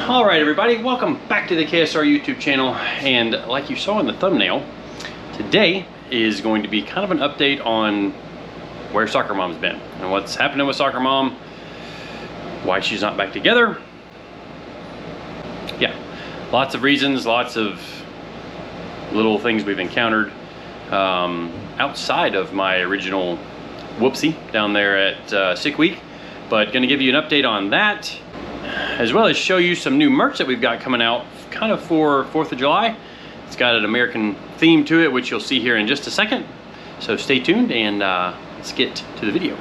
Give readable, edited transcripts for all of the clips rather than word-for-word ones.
All right, everybody, welcome back to the KSR YouTube channel. And like you saw in the thumbnail, today is going to be kind of an update on where Soccer Mom's been and what's happening with Soccer Mom, why she's not back together. Yeah, lots of reasons, lots of little things we've encountered outside of my original whoopsie down there at Sick Week. But going to give you an update on that, as well as show you some new merch that we've got coming out kind of for 4th of July. It's got an American theme to it, which you'll see here in just a second. So stay tuned and let's get to the video.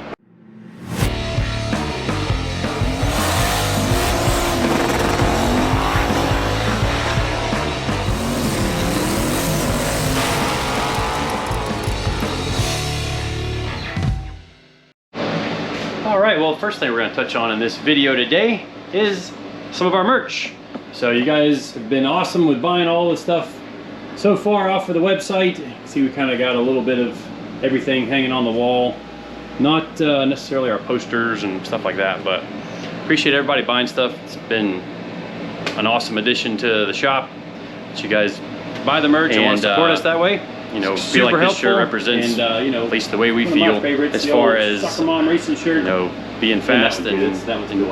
All right, well, first thing we're going to touch on in this video today is some of our merch. So you guys have been awesome with buying all the stuff so far off of the website. You can see we kind of got a little bit of everything hanging on the wall. Not necessarily our posters and stuff like that, but appreciate everybody buying stuff. It's been an awesome addition to the shop. That you guys buy the merch and support us that way. You know, feel like this shirt represents, and, you know, at least the way we feel as far as Soccer Mom racing shirt. You know, being fast and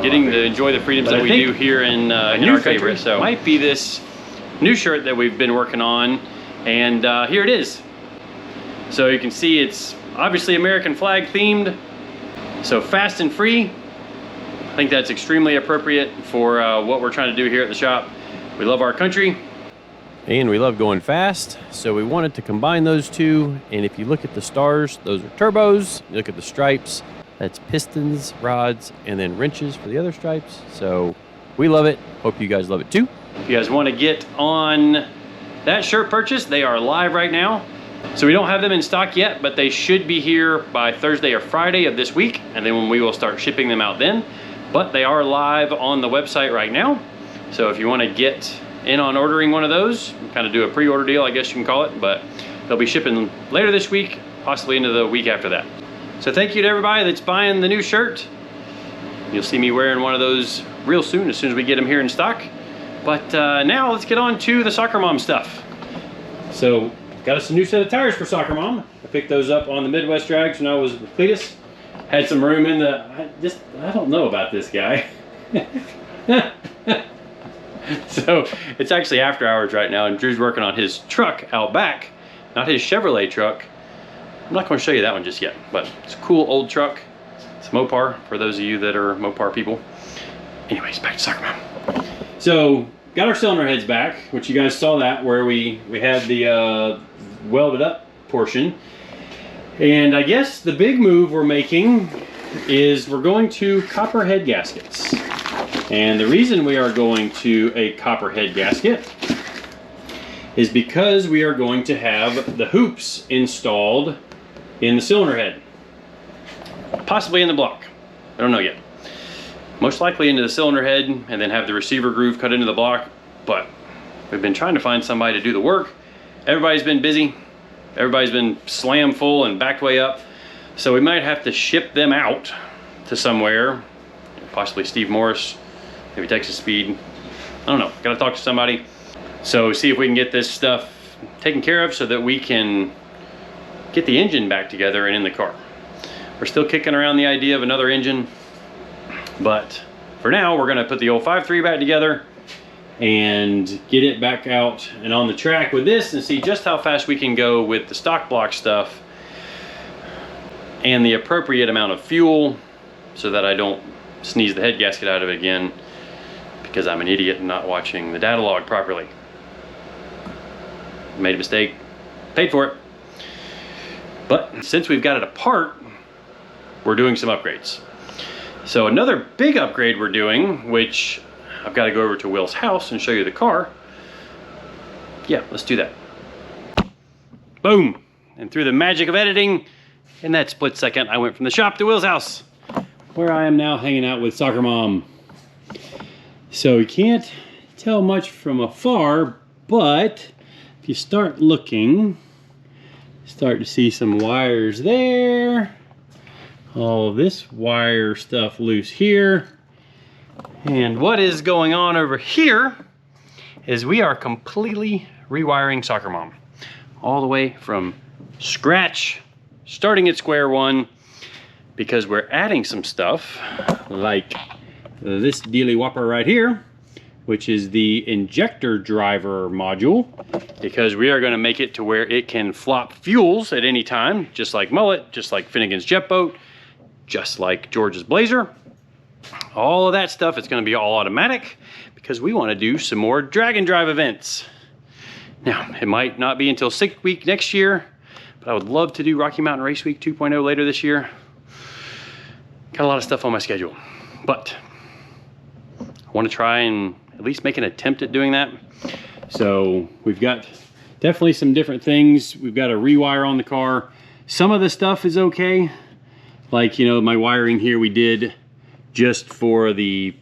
getting to enjoy the freedoms that we do here in our country. So might be this new shirt that we've been working on, and here it is. So you can see it's obviously American flag themed. So fast and free. I think that's extremely appropriate for what we're trying to do here at the shop. We love our country. And we love going fast, so we wanted to combine those two. And if you look at the stars, those are turbos. You look at the stripes, that's pistons, rods, and then wrenches for the other stripes. So we love it. Hope you guys love it too. If you guys want to get on that shirt purchase, they are live right now. So we don't have them in stock yet, but they should be here by Thursday or Friday of this week. And then when we will start shipping them out then. But they are live on the website right now. So if you want to get in on ordering one of those, kind of do a pre-order deal, I guess you can call it, but they'll be shipping later this week, possibly into the week after that. So thank you to everybody that's buying the new shirt. You'll see me wearing one of those real soon as we get them here in stock. But now let's get on to the Soccer Mom stuff. So got us a new set of tires for Soccer Mom. I picked those up on the Midwest Drags when I was with Cletus. Had some room in the, I don't know about this guy. So it's actually after hours right now, and Drew's working on his truck out back, not his Chevrolet truck. I'm not going to show you that one just yet, but it's a cool old truck. It's a Mopar for those of you that are Mopar people. Anyways, back to Soccer Mom. So got our cylinder heads back, which you guys saw that where we had the welded up portion. And I guess the big move we're making is we're going to copper head gaskets. And the reason we are going to a copper head gasket is because we are going to have the hoops installed in the cylinder head. Possibly in the block. I don't know yet. Most likely into the cylinder head and then have the receiver groove cut into the block. But we've been trying to find somebody to do the work. Everybody's been busy. Everybody's been slam full and backed way up. So we might have to ship them out to somewhere. Possibly Steve Morris. Maybe Texas Speed. I don't know. Gotta talk to somebody. So see if we can get this stuff taken care of so that we can get the engine back together and in the car. We're still kicking around the idea of another engine, but for now we're gonna put the old 5.3 back together and get it back out and on the track with this and see just how fast we can go with the stock block stuff and the appropriate amount of fuel so that I don't sneeze the head gasket out of it again because I'm an idiot and not watching the data log properly. Made a mistake, paid for it. But since we've got it apart, we're doing some upgrades. So another big upgrade we're doing, which I've got to go over to Will's house and show you the car. Yeah, let's do that. Boom! And through the magic of editing, in that split second, I went from the shop to Will's house, where I am now hanging out with Soccer Mom. So you can't tell much from afar, but if you start looking, start to see some wires there. All of this wire stuff loose here. And what is going on over here is we are completely rewiring SoccerMom. All the way from scratch, starting at square one, because we're adding some stuff like this dealy whopper right here, which is the injector driver module, because we are going to make it to where it can flop fuels at any time, just like Mullet, just like Finnegan's jet boat, just like George's Blazer. All of that stuff, it's going to be all automatic because we want to do some more drag and drive events. Now, it might not be until 6th week next year, but I would love to do Rocky Mountain Race Week 2.0 later this year. Got a lot of stuff on my schedule, but I want to try and at least make an attempt at doing that. So we've got definitely some different things. We've got a rewire on the car. Some of the stuff is okay. Like, you know, my wiring here we did just for the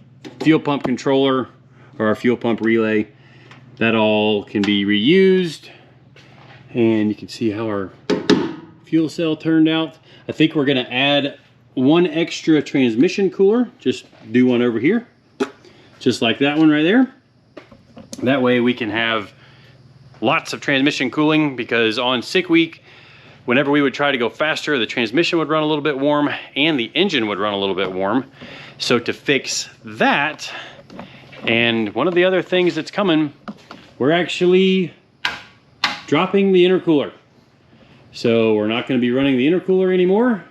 fuel pump controller or our fuel pump relay. That all can be reused. And you can see how our fuel cell turned out. I think we're gonna add one extra transmission cooler. Just do one over here. Just like that one right there. That way we can have lots of transmission cooling, because on sick week, whenever we would try to go faster, the transmission would run a little bit warm and the engine would run a little bit warm. So to fix that, and one of the other things that's coming, we're actually dropping the intercooler. So we're not going to be running the intercooler anymore,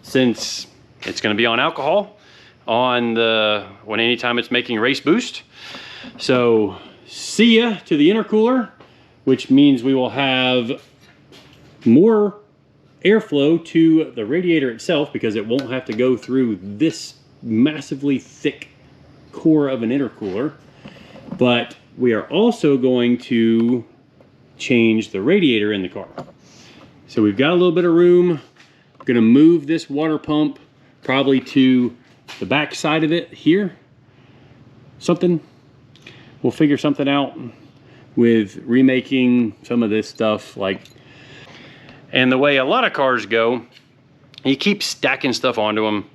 since it's going to be on alcohol on the anytime it's making race boost. So see ya to the intercooler, which means we will have more airflow to the radiator itself, because it won't have to go through this massively thick core of an intercooler. But we are also going to change the radiator in the car. So we've got a little bit of room. We're going to move this water pump probably to the back side of it here. We'll figure something out with remaking some of this stuff. And the way a lot of cars go, you keep stacking stuff onto them.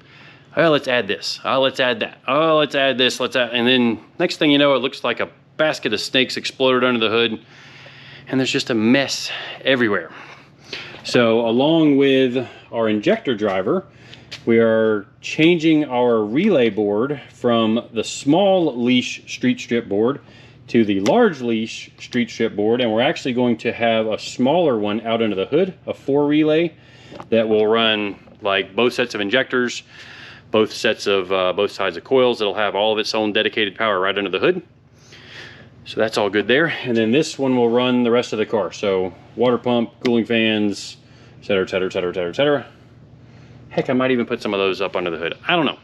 Oh, let's add this. Oh, let's add that. Oh, let's add this. And then next thing you know, it looks like a basket of snakes exploded under the hood, and there's just a mess everywhere. So along with our injector driver, we are changing our relay board from the small leash street strip board to the large leash street strip board, and we're actually going to have a smaller one out under the hood, a 4 relay that will run like both sets of injectors, both sets of both sides of coils. It'll have all of its own dedicated power right under the hood. So that's all good there. And then this one will run the rest of the car. So water pump, cooling fans, etc., etc., etc., etc., etc. Heck, I might even put some of those up under the hood. I don't know.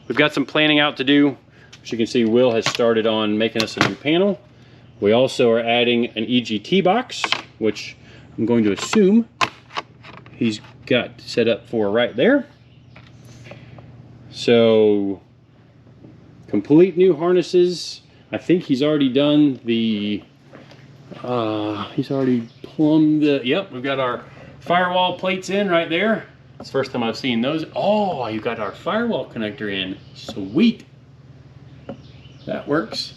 We've got some planning out to do. As you can see, Will has started on making us a new panel. We also are adding an EGT box, which I'm going to assume he's got set up for right there. So complete new harnesses. I think he's already done the, he's already plumbed the, yep, we've got our firewall plates in right there. It's the first time I've seen those. Oh, you got our firewall connector in. Sweet. That works.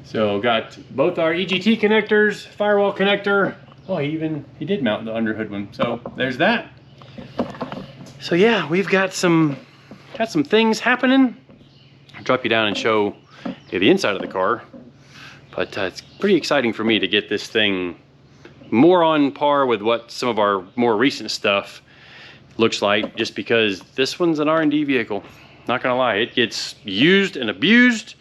So got both our EGT connectors, firewall connector. Oh, he did mount the underhood one. So there's that. So yeah, we've got some things happening. I'll drop you down and show you the inside of the car. But it's pretty exciting for me to get this thing more on par with what some of our more recent stuff looks like, just because this one's an R&D vehicle. Not gonna lie, it gets used and abused,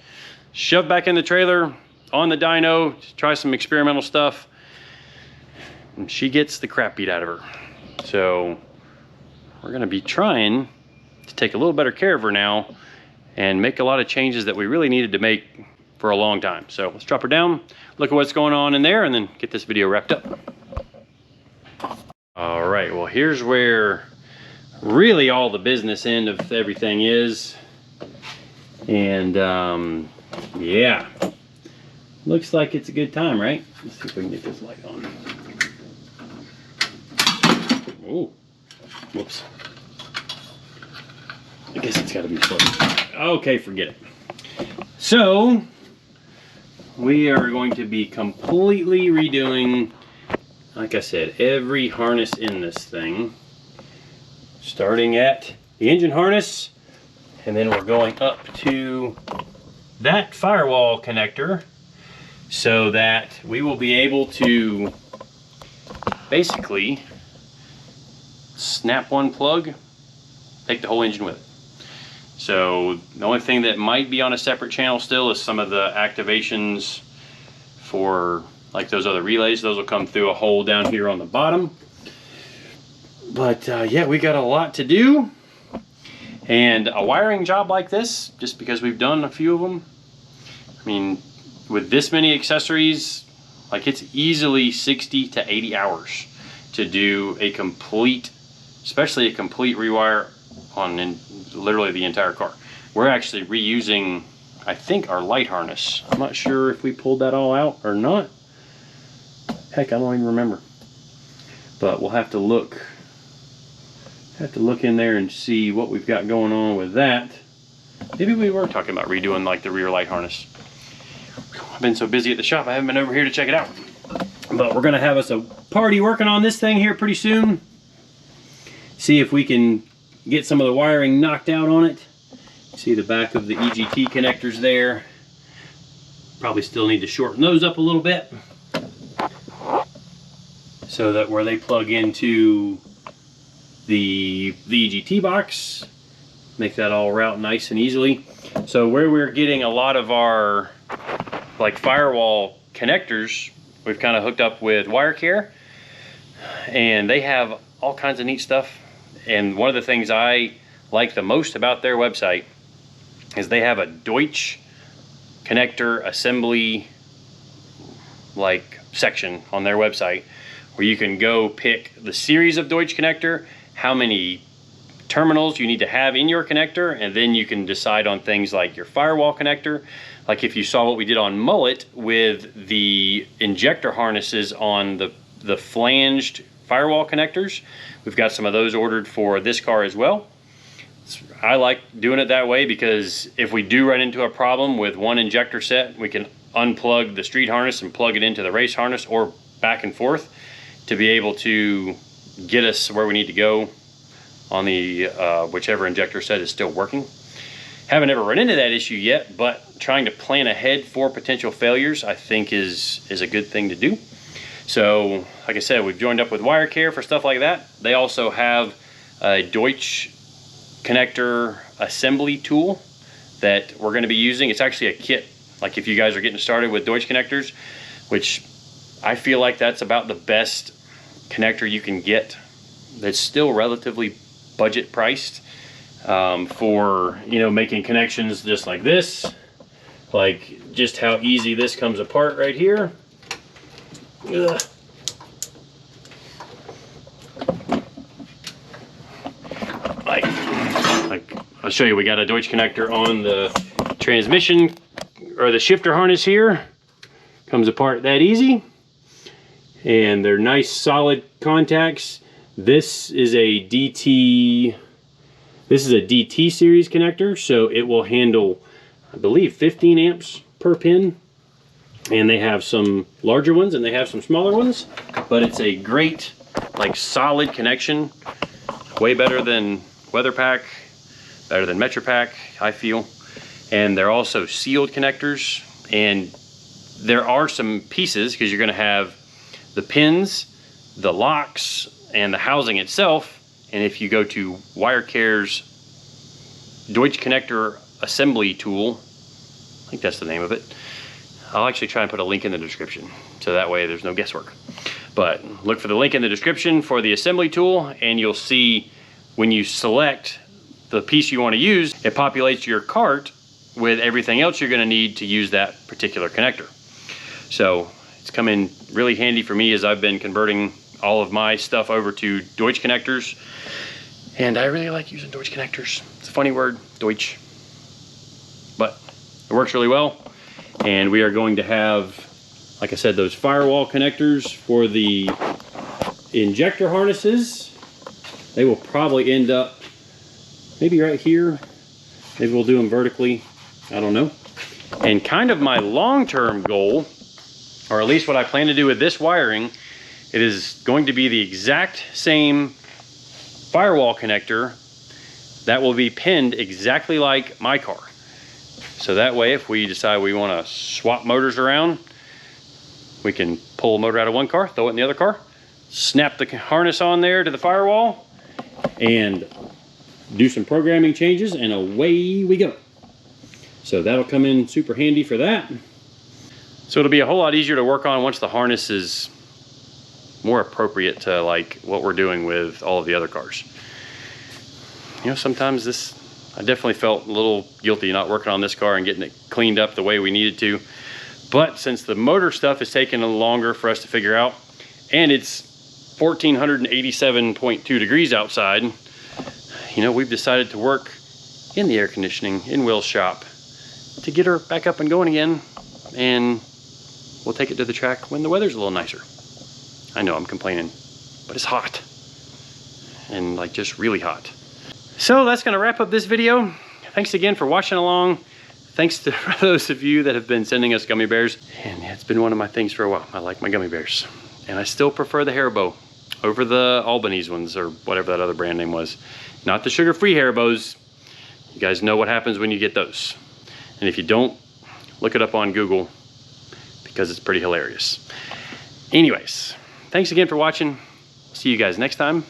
shoved back in the trailer, on the dyno, to try some experimental stuff, and she gets the crap beat out of her. So we're gonna be trying to take a little better care of her now and make a lot of changes that we really needed to make for a long time. So let's drop her down, look at what's going on in there, and then get this video wrapped up. All right, well, here's where really all the business end of everything is. And yeah, looks like it's a good time, right? Let's see if we can get this light on. Oh, whoops. I guess it's got to be close. Okay, forget it. So we are going to be completely redoing, like I said, every harness in this thing, starting at the engine harness, and then we're going up to that firewall connector, so that we will be able to basically snap one plug, take the whole engine with it. So the only thing that might be on a separate channel still is some of the activations for like those other relays. Those will come through a hole down here on the bottom. But yeah, we got a lot to do. And a wiring job like this, just because we've done a few of them, I mean, with this many accessories, like it's easily 60 to 80 hours to do a complete, especially a complete rewire on literally the entire car. We're actually reusing, I think, our light harness. I'm not sure if we pulled that all out or not. Heck, I don't even remember. But we'll have to look in there and see what we've got going on with that. Maybe we were talking about redoing like the rear light harness. I've been so busy at the shop, I haven't been over here to check it out. But we're gonna have us a party working on this thing here pretty soon. See if we can get some of the wiring knocked out on it. See the back of the EGT connectors there. Probably still need to shorten those up a little bit, so that where they plug into the EGT box, make that all route nice and easily. So where we're getting a lot of our like firewall connectors, we've kind of hooked up with WireCare, and they have all kinds of neat stuff. And one of the things I like the most about their website is they have a Deutsch connector assembly like section on their website, where you can go pick the series of Deutsch connector, how many terminals you need to have in your connector, and then you can decide on things like your firewall connector. Like if you saw what we did on Mullet with the injector harnesses on the flanged firewall connectors, we've got some of those ordered for this car as well. I like doing it that way because if we do run into a problem with one injector set, we can unplug the street harness and plug it into the race harness, or back and forth, to be able to get us where we need to go on the whichever injector set is still working. Haven't ever run into that issue yet, but trying to plan ahead for potential failures, I think is a good thing to do. So, like I said, we've joined up with WireCare for stuff like that. They also have a Deutsch connector assembly tool that we're going to be using. It's actually a kit, like if you guys are getting started with Deutsch connectors, which I feel like that's about the best connector you can get that's still relatively budget priced for, you know, making connections just like this. Like just how easy this comes apart right here. Ugh. Like I'll show you, we got a Deutsch connector on the transmission or the shifter harness here. Comes apart that easy, and they're nice solid contacts. This is a DT series connector, so it will handle, I believe, 15 amps per pin. And they have some larger ones and they have some smaller ones, but it's a great, like, solid connection. Way better than WeatherPack, better than MetroPack, I feel. And they're also sealed connectors, and there are some pieces, because you're going to have the pins, the locks, and the housing itself. And if you go to WireCare's Deutsch connector assembly tool, I think that's the name of it. I'll actually try and put a link in the description, so that way there's no guesswork. But look for the link in the description for the assembly tool, and you'll see when you select the piece you want to use, it populates your cart with everything else you're going to need to use that particular connector. So it's come in really handy for me as I've been converting all of my stuff over to Deutsch connectors, and I really like using Deutsch connectors. It's a funny word, Deutsch, but it works really well. And we are going to have, like I said, those firewall connectors for the injector harnesses. They will probably end up maybe right here. Maybe we'll do them vertically. I don't know. And kind of my long-term goal, or at least what I plan to do with this wiring, it is going to be the exact same firewall connector that will be pinned exactly like my car. So that way, if we decide we want to swap motors around, we can pull a motor out of one car, throw it in the other car, snap the harness on there to the firewall, and do some programming changes, and away we go. So that'll come in super handy for that. So it'll be a whole lot easier to work on once the harness is more appropriate to like what we're doing with all of the other cars. You know, sometimes I definitely felt a little guilty not working on this car and getting it cleaned up the way we needed to. But since the motor stuff is taking a little longer for us to figure out, and it's 1487.2 degrees outside, you know, we've decided to work in the air conditioning in Will's shop to get her back up and going again. And we'll take it to the track when the weather's a little nicer. I know I'm complaining, but it's hot. And like just really hot. So that's gonna wrap up this video. Thanks again for watching along. Thanks to those of you that have been sending us gummy bears. And it's been one of my things for a while. I like my gummy bears. And I still prefer the Haribo over the Albanese ones, or whatever that other brand name was. Not the sugar-free Haribos. You guys know what happens when you get those. And if you don't, look it up on Google, because it's pretty hilarious. Anyways, thanks again for watching. See you guys next time.